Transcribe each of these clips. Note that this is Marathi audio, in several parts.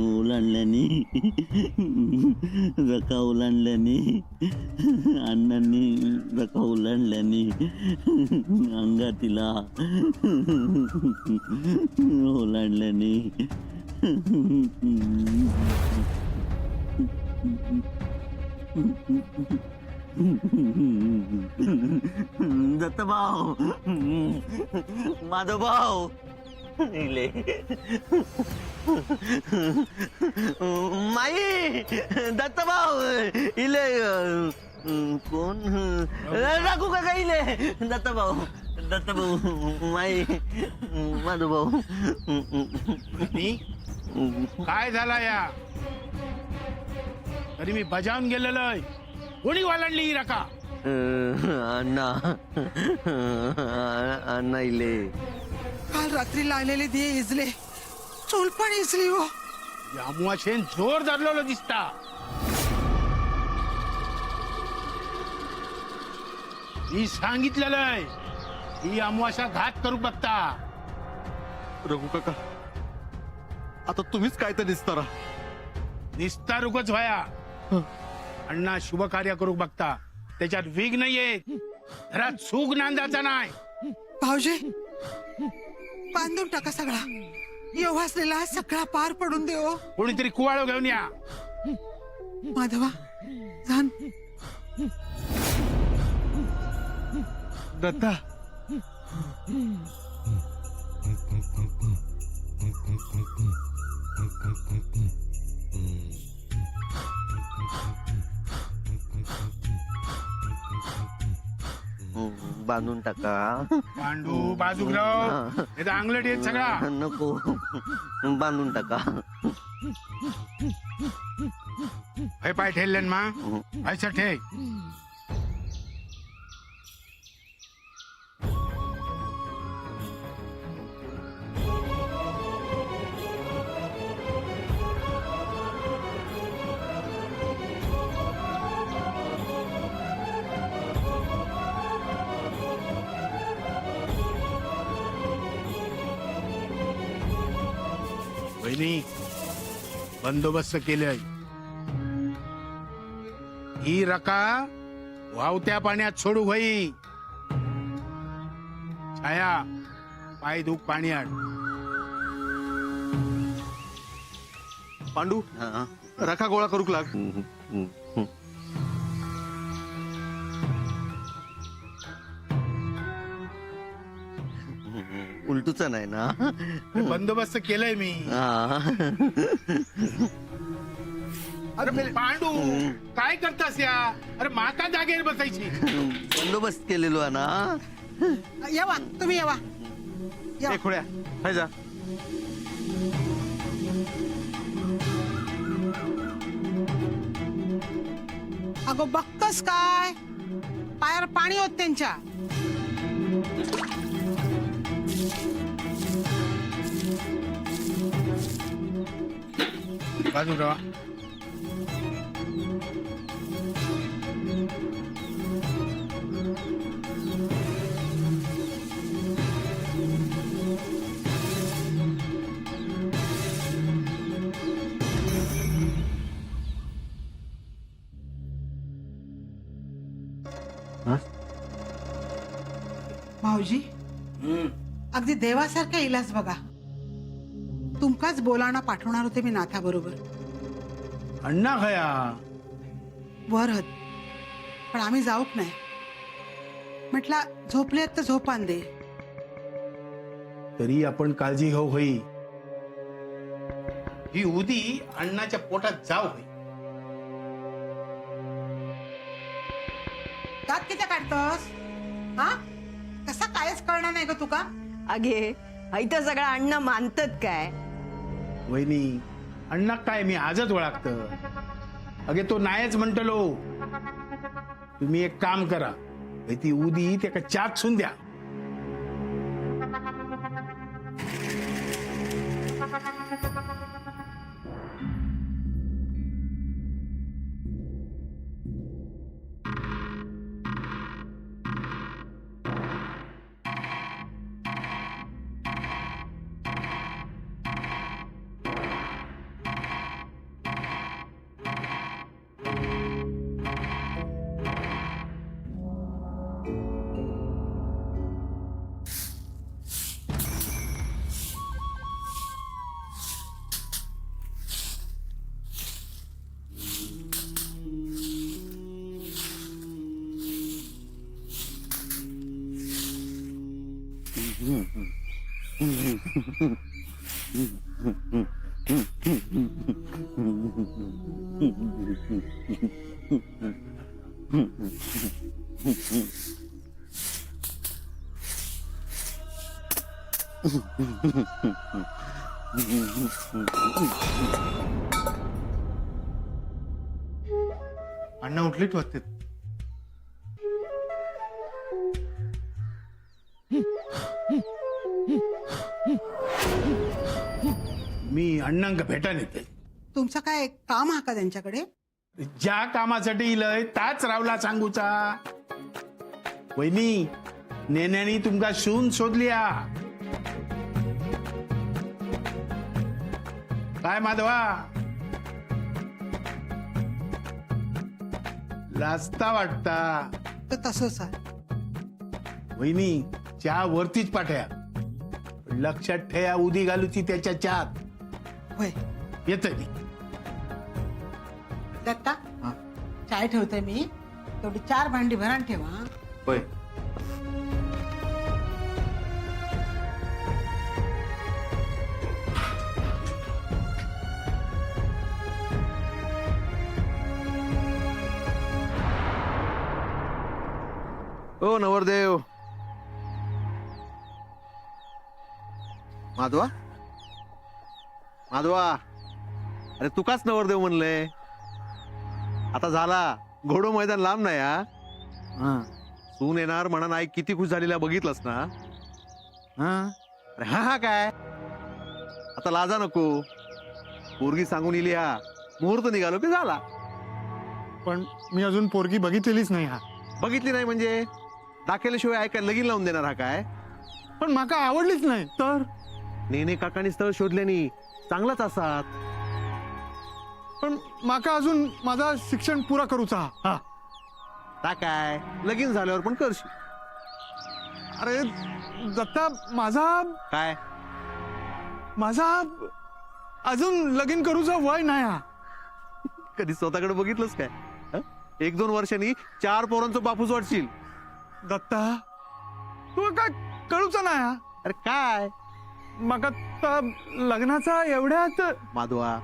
ओलांडल्याने जका ओलांडल्याने अण्णांनी जका ओलांडल्याने अंगातीला ओलांडल्याने दत्तभाऊ माधवभाऊ इले माई दत्तभाऊ इले कोण राखू का इले दत्तभाऊ माई माधवभाऊ काय झाला या तरी मी बजावून गेलेलो आहे. कोणी वालांडली ही रका अण्णा अण्णा इले काल रात्री लागलेले दिये इजले चूल पण इजली हो. यामुआशेन जोर धरलेलो दिसता. मी सांगितलेलं आहे ही अमावास्या घात करू बघता. रघु काका आता तुम्हीच काय तर निस्तारा निस्तारुकच व्हाया. अण्णा शुभ कार्य करू बघता त्याच्यात विघ्न येत घरात सुख नांदाचा नाही. भाऊजी बांधून टाका सगळा येऊ असलेला सगळा पार पडून देव. कोणीतरी कुवाळो घेऊन या. माधवा जाण दत्ता बांधून टाका. पांडू बाजूराव हे तर अंगलट येत सगळा. नको बांधून टाका. हे पाय ठेवले मा ऐसा ठे. वहिनी बंदोबस्त केले. ही रका वावत्या पाण्यात सोडू होई. छाया पाय धुक पाणी आण. पांडू रखा गोळा करूक लाग. उलटूच नाही ना. बंदोबस्त केलंय मी. अरे पांडू काय करतास या. अरे माका जागेवर बसायची. बंदोबस्त केलेलो आहे ना. येवा तुम्ही येवा. ए खोड्या हाय जा. अगो बघतोस काय पायावर पाणी होत त्यांच्या. बाजूराव भाऊजी अगदी देवासारखा इलाज बघा. तुमकाच बोलावणं पाठवणार होते मी नाथा बरोबर. अण्णा खया वर हत पण आम्ही जाऊक नाही. म्हटला झोपले तर झोपान दे. तरी आपण काळजी घेऊ होई. ही उदी अण्णाच्या पोटात जाऊ होई. दात किती काढतोस हा. कसा कायच कळणार नाही ग तुका. अगे इथं सगळं अण्णा मानतात काय. वहिनी अण्णा काय मी आजच ओळखत. अगे तो नाहीच म्हणतलो. तुम्ही एक काम करा ती उदी त्याका चात सुन द्या. अण्णा उठलीच वाटते. मी अण्णांका भेटान येते. तुमचं काय काम हा का त्यांच्याकडे? ज्या कामासाठी इलय ताच रावला सांगूचा. वहिनी नेण्यानी तुमका शून शोधलिया. काय माधवा लाजता वाटता. तर तसंच आहे. वहिनी चहा वरतीच पाठया. लक्षात ठेया उदी घालूची त्याच्या चहात. होय येत मी. दत्ता चाय ठेवते मी. तेवढी 4 भांडी भरान ठेवा. होय. ओ नवरदेव. माधवा माधवा, अरे तुकाच नवरदेव म्हणलंय. आता झाला घोडो मैदान लांब नाही. सून येणार म्हणा नाही किती खुश झालेला बघितलंस ना. अरे हा काय आता लाजा नको. पोरगी सांगून इली हा मुहूर्त निघालो की झाला. पण मी अजून पोरगी बघितलेलीच नाही. हा बघितली नाही म्हणजे दाखवल्याशिवाय ऐकायला लगीन लावून देणार हा काय. पण माका आवडलीच नाही तर. नेने काकांनी स्थळ शोधल्यानी चांगलाच असात. पण माका अजून माझा शिक्षण पुरा करूचा. हा ता काय लगीन झाल्यावर पण करशील. अरे दत्ता काय माझा अजून लगीन करूचा वय नाही. हा कधी स्वतःकडे बघितलंस काय. 1-2 वर्षांनी 4 पोरांचं बापूच वाटशील. दत्ता तू काय कळूचा नाही. हा अरे काय माका लग्नाचा एवढ्यात. माधवा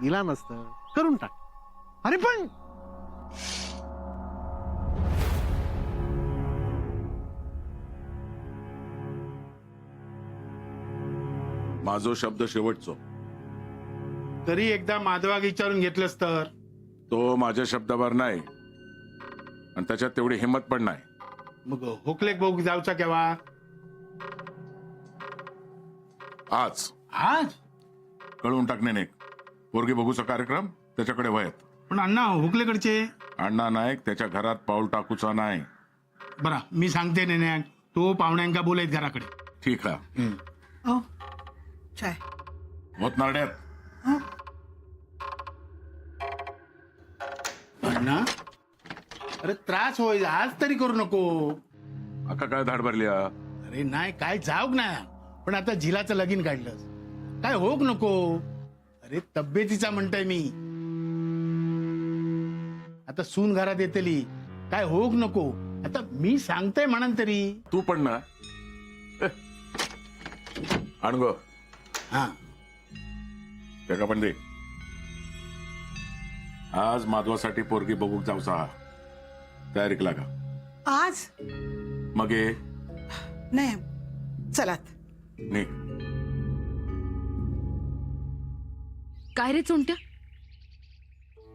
इला नसतं करून टाक. अरे पण माझो शब्द शेवटचो. तरी एकदा माधवाक विचारून घेतलंस तर. तो माझ्या शब्दावर नाही आणि त्याच्यात तेवढी हिंमत पण नाही. मग हुकलेक बघू जाऊचा केव्हा. आज आज कळून टाकणे पोरगी बघूचा कार्यक्रम त्याच्याकडे वयत. पण अण्णा हुकलेकडचे. अण्णा नाईक त्याच्या घरात पाऊल टाकूचा नाही. बरा मी सांगते नेण्याक तो पाहुण्यांका बोलायत घराकडे. ठीक आहे. ओ चाय. होत नारड्यात. हो. अण्णा अरे त्रास होईल आज तरी करू नको. अका काय धाड भरली. अरे नाही काय जाऊक नाही. पण आता झिलाचं लगीन काढलं काय होक नको. अरे तब्येतीचा म्हणताय मी. आता सून घरात येतली काय होक नको. आता मी सांगताय म्हणून तरी. तू पण ना अणगो हा त्याका पण दे. आज माधवासाठी पोरगी बघूक जाऊचा. तयारीक लागा. आज मग ये नाही चलात. नी काय रे चोंट्या,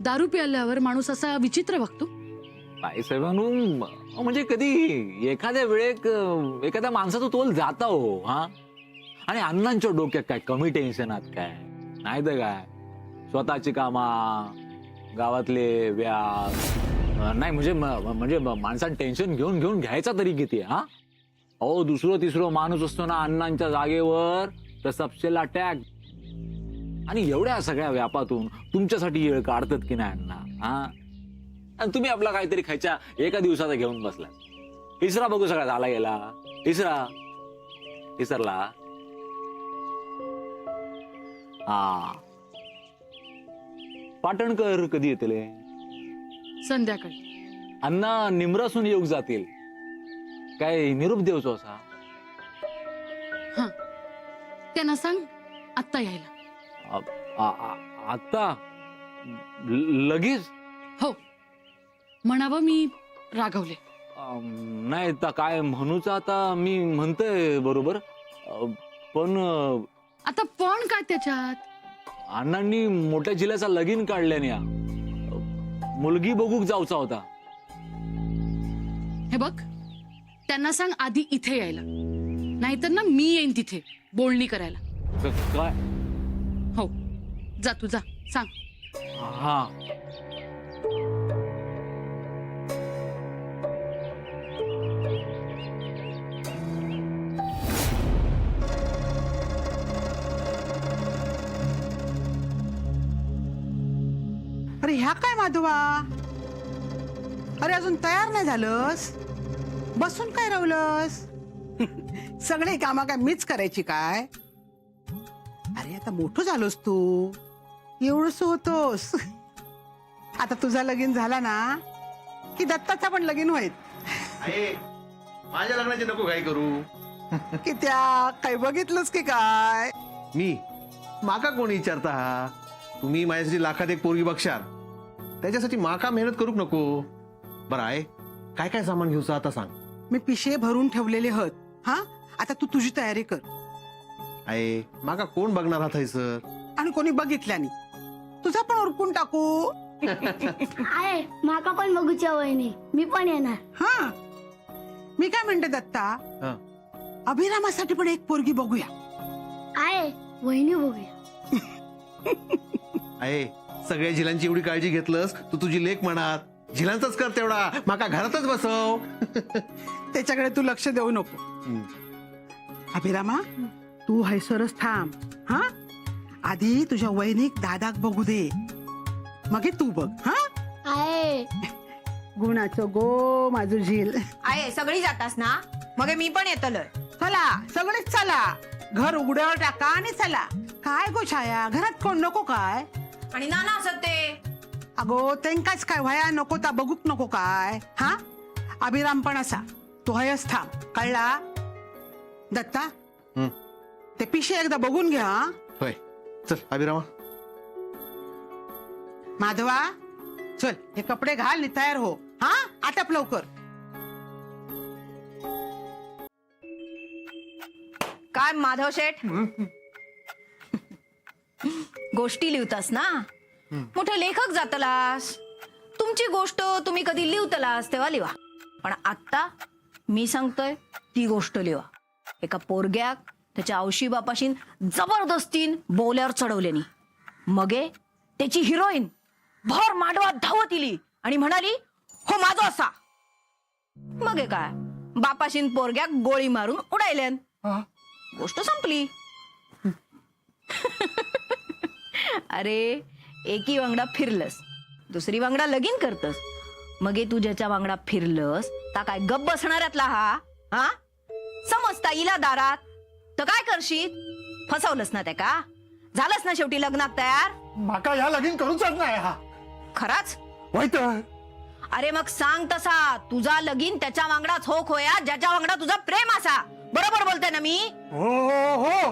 दारू प्यायल्यावर माणूस असा विचित्र वागतो. साहेबांनो म्हणजे कधी एखाद्या वेळेक एखाद्या माणसाचा तोल जाता हो. हा आणि अण्णांच्या डोक्यात काय कमी टेन्शनात काय नाही तर काय. स्वतःची कामा गावातले व्यास नाही म्हणजे माणसानं टेन्शन घेऊन घेऊन घ्यायचा तरी किती. हा अहो दुसरं तिसरं माणूस असतो ना अण्णांच्या जागेवर तर सबसेला टॅग. आणि एवढ्या सगळ्या व्यापातून तुमच्यासाठी येळ काढतात की नाही अण्णा. हा आणि तुम्ही आपला काहीतरी खायच्या एका दिवसाचा घेऊन बसला. इसरा बघू सगळा झाला गेला. इसरला. हा पाटणकर कधी येतले. संध्याकाळी अण्णा निमरासून येऊक जातील. काय निरूप देवचो असा. हा त्यांना सांग आत्ता यायला. आता लगेच? हो म्हणावं मी रागवले. नाही तर काय म्हणूच, आता मी म्हणतोय बरोबर, पण आता पण काय त्याच्यात? अण्णांनी मोठ्या जिल्ह्याचा लगीन काढल्याने मुलगी बघूक जाऊचा होता. हे बघ त्यांना सांग आधी इथे यायला, नाहीतर ना मी येईन तिथे बोलणी करायला. काय? हो जा तू जा सांग. हा अरे ह्या काय माधवा, अरे अजून तयार नाही झालंस, बसून काय राहलंस? सगळे कामं काय मीच करायची काय? अरे आता मोठं झालोस तू, एवढंच होतोस. आता तुझा लगीन झाला ना की दत्ताचा पण लगीन होईल. माझ्या लग्नाची नको काय करू. की त्या काही बघितलंस की काय? मी माका कोण विचारता हा? तुम्ही माझ्यासाठी लाखात एक पोरगी बघशाल, त्याच्यासाठी माका मेहनत करूक नको. बरं आहे, काय काय सामान घेऊचा आता सांग. मी पिशे भरून ठेवलेले हत. हा आता तू तुझी तयारी कर. आहे माका कोण बघणार हा सर? आणि कोणी बघितल्यानी तुझा पण उरकून टाकू. आहे माका पण बघूच्या वहिनी, मी पण येणार. हा मी काय म्हणते दत्ता, हा. अभिरामासाठी पण एक पोरगी बघूया. आहे वहिनी बघूया. आहे सगळ्या झिलांची एवढी काळजी घेतलंस, तू तुझी लेख म्हणत झिलांचाच कर तेवढा, माका घरातच बसव. त्याच्याकडे तू लक्ष देऊ नको. अभिरामा तू हैसरच थांब. हा आधी तुझ्या वैनिक दादाक बघू दे, मग तू बघ. हा आहे गुणाचं गो माझं झील. आहे सगळी जातास ना, मग मी पण येतो. चला सगळेच चला, घर उघड्यावर टाका आणि चला. काय गो छाया, घरात कोण नको काय? आणि नाना असत ते अगो तेंकाच काय व्हाया नको ता बघूक नको काय? हा अभिराम पण असा, तो हयच थांब, कळला? दत्ता ते पिशे एकदा बघून घ्या. होय चल अभिरामा. माधवा चल हे कपडे घाल आणि तयार हो. हा आटप लवकर. काय माधव शेठ, गोष्टी लिहतास ना, मोठे लेखक जातलास. तुमची गोष्ट तुम्ही कधी लिहतलास तेव्हा लिहा, पण आता मी सांगतोय ती गोष्ट लिहा. एका पोरग्याक त्याच्या औशी बापाशीन जबरदस्तीन बोल्यावर चढवल्यानी, मगे त्याची हिरोईन भर मांडवात धावत इली आणि म्हणाली हो माझा असा. मगे काय बापाशीन पोरग्याक गोळी मारून उडायल्यान, गोष्ट संपली. अरे एकी वांगडा फिरलस, दुसरी वांगडा लगीन करतस, मगे तू ज्याच्या वांगडा फिरलस ता काय गप बसणाऱ्यातला हा? समजता इला दारात तर काय करशील? फसवलंस ना त्या, झालंस ना शेवटी लग्नात तयार. माका ह्या लगीन करूच नाही हा. खराच? होय तर. अरे मग सांग तसा, तुझा लगीन त्याच्या वांगडाच हो खोया ज्याच्या वांगडा तुझा प्रेम असा. बरोबर बोलते ना मी? हो हो हो.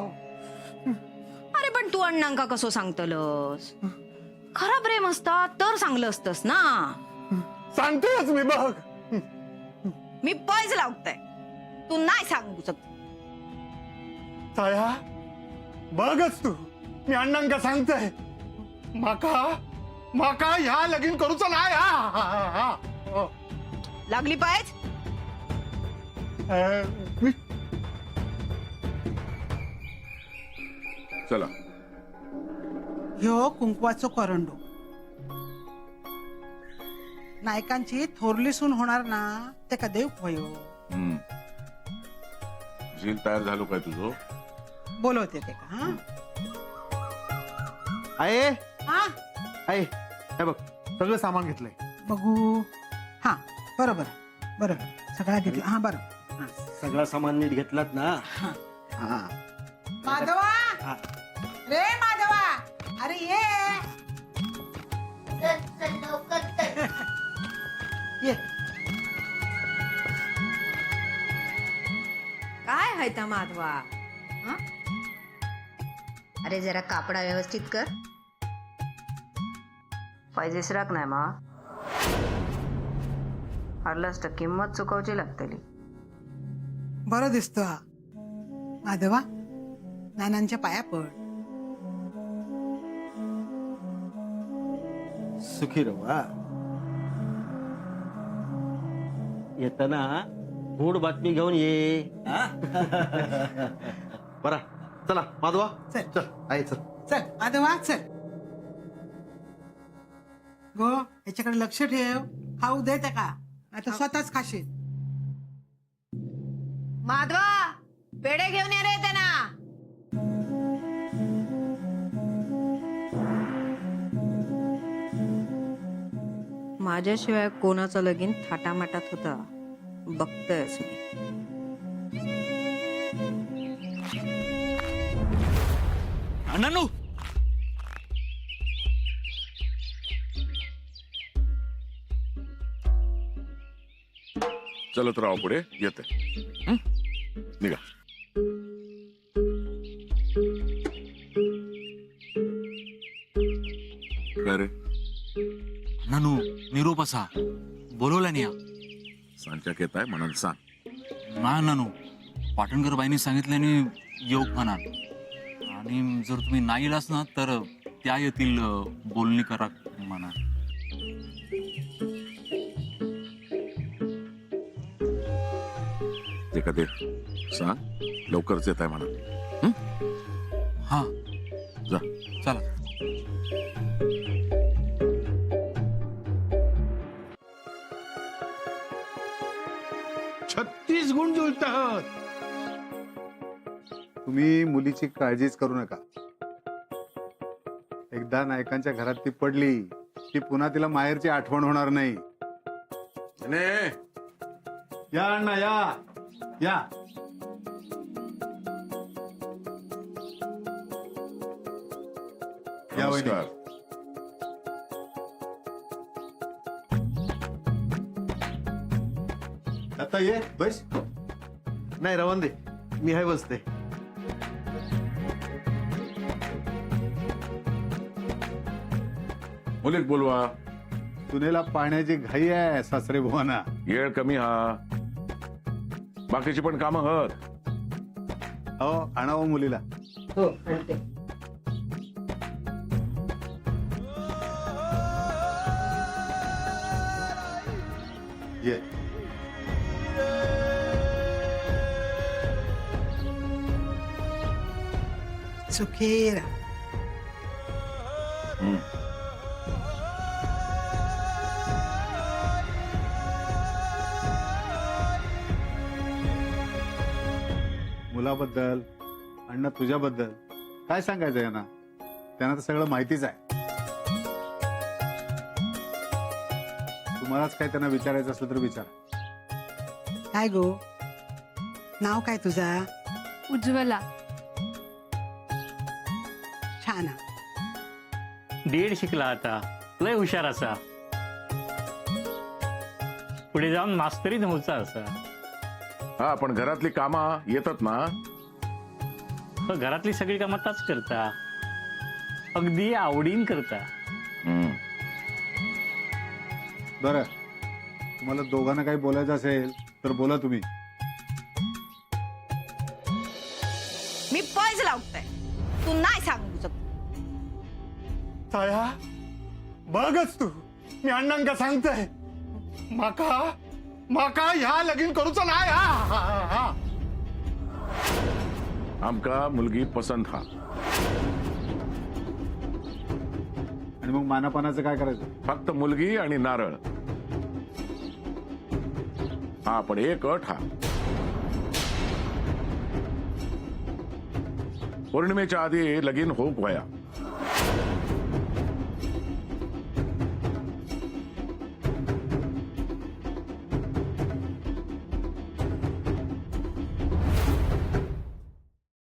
अरे पण तू अण्णांका कसं सांगतलस? खरं प्रेम असता तर सांगलं असतस ना. सांगतोयच मी बघ. मी पैज लावतय, तू नाही सांगू शकत. छाया बघच तू, मी अण्णांका सांगतोय माका ह्या लगीन करूच नाही हा. लागली पायच? मी चला ह्यो कुंकवाचो करंडो. नायकांची थोरली सून होणार ना, ते का देव होयो. झील तयार झालो काय तुझं? बोलवते ते का? हा आहे हा आहे हे बघ सगळं सामान घेतलंय. बघू. हा बरोबर बरोबर सगळा घेतला. हा बरोबर. हा. सगळा सामान नीट घेतलात ना? हा. हा माधवा रे माधवा, अरे ये ये. काय आहे त्या माधवा? हं? अरे जरा कापडा व्यवस्थित कर. पाहिजेच राख नाही मा. हरलास तर किंमत चुकवची लागतली. बरं दिसतो हा माधवा. नानांच्या पाया पड. सुखी रवा. येताना गोड बातमी घेऊन ये. हा? बरा चला माधवा चल. चल आई चल. चल माधवा चल. गो याच्याकडे लक्ष ठेव. खाऊ दे का आता स्वतःच खाशील. माधवा पेढे घेऊन ये रे त्यांना. माझ्याशिवाय कोणाचं लगीन थाटामाटात होता बघतोयच मी. अण्णांनो चलत राहा पुढे येते. निघा. काय रे अण्णांनो निरोप असा बोलवला नाही. सांच्याक येत आहे म्हणून सांग. नाही अण्णांनो पाटणकर बाईंनी सांगितल्याने येऊ म्हणा. आणि जर तुम्ही नाही येलास ना तर त्या येतील बोलणी करा म्हणा. ते कधी सांग लवकरच येत आहे म्हणा. हा जा. चला. छत्तीस गुण जुळतात. तुम्ही मुलीची काळजीच करू नका. एकदा नायकांच्या घरात ती पडली की पुन्हा तिला माहेरची आठवण होणार नाही. या अण्णा या या. या वहिनी. नमस्कार. आता ये बस. नाही रवन दे मी हाय बसते. मुलीक बोलवा. सुनेला पाण्याची घाई आहे सासरे बुवाना. येळ कमी हा. बाकीची पण कामं हत. हो आणावं मुलीला. हो आणते. ये. सुखी राहा. मुलाबद्दल अण्णा तुझ्याबद्दल काय सांगायचं यांना. त्यांना तर सगळं माहितीच आहे. तुम्हालाच काय त्यांना विचारायचं असलं तर विचारा. काय गो नाव काय तुझा. उज्ज्वला. छान. डीएड शिकला आता. लय हुशार असा. पुढे जाऊन मास्तरी नव्हता असा. हा पण घरातली कामा येतात ना. तो घरातली सगळी कामं ताच करता. अगदी आवडीन करता. बरं तुम्हाला दोघांना काही बोलायचं असेल तर बोला तुम्ही. मी पैज लावतोय. तू नाही सांगू शकत. ताया बघच तू मी अण्णांका सांगतोय. माका माका ह्या लगीन करूचा नाही. हा आमका मुलगी पसंत हा. आणि मग मानापानाचं काय करायचं. फक्त मुलगी आणि नारळ. हा पण एक अट हा. पौर्णिमेच्या आधी लगीन होऊक वया.